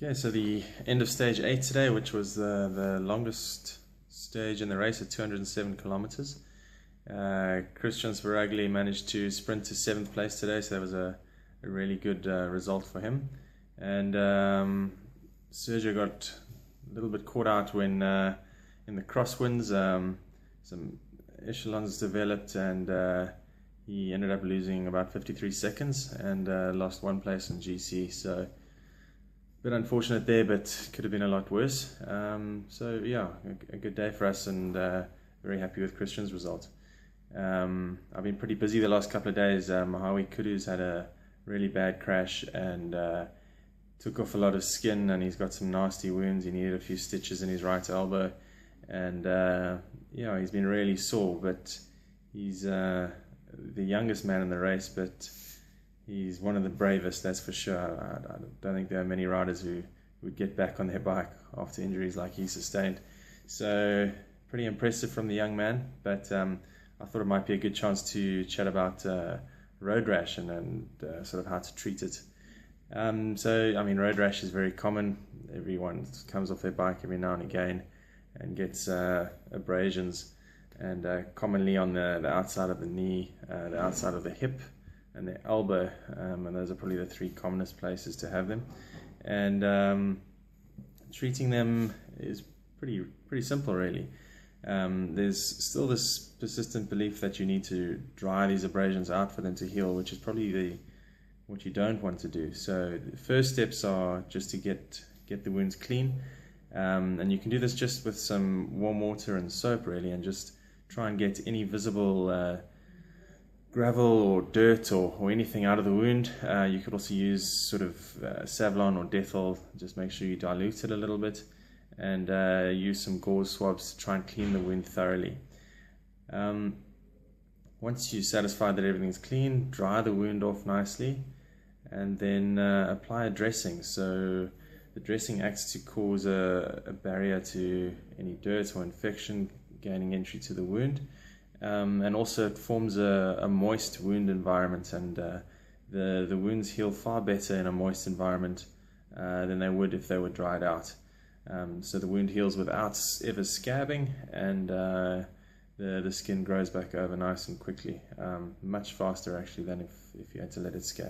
Okay, so the end of stage 8 today, which was the longest stage in the race at 207 kilometers. Christian Sveragli managed to sprint to 7th place today, so that was a really good result for him. And Sergio got a little bit caught out when in the crosswinds, some echelons developed, and he ended up losing about 53 seconds and lost 1 place in GC. So a bit unfortunate there, but could have been a lot worse. So yeah, a good day for us, and very happy with Christian's result. I've been pretty busy the last couple of days. Mahawi Kudu's had a really bad crash and took off a lot of skin, and he's got some nasty wounds. He needed a few stitches in his right elbow, and yeah, he's been really sore, but he's the youngest man in the race, but he's one of the bravest, that's for sure. I don't think there are many riders who would get back on their bike after injuries like he sustained. So pretty impressive from the young man, but I thought it might be a good chance to chat about road rash and sort of how to treat it. So, I mean, road rash is very common. Everyone comes off their bike every now and again and gets abrasions, and commonly on the outside of the knee, the outside of the hip, and the elbow, and those are probably the 3 commonest places to have them. And treating them is pretty simple, really. There's still this persistent belief that you need to dry these abrasions out for them to heal, which is probably what you don't want to do. So the first steps are just to get the wounds clean, and you can do this just with some warm water and soap, really, and just try and get any visible gravel or dirt or anything out of the wound. You could also use sort of Savlon or Dettol. Just make sure you dilute it a little bit, and use some gauze swabs to try and clean the wound thoroughly. Once you're satisfied that everything's clean, dry the wound off nicely, and then apply a dressing. So the dressing acts to cause a barrier to any dirt or infection gaining entry to the wound, and also it forms a moist wound environment, and the wounds heal far better in a moist environment than they would if they were dried out. So the wound heals without ever scabbing, and the skin grows back over nice and quickly, much faster actually than if you had to let it scab.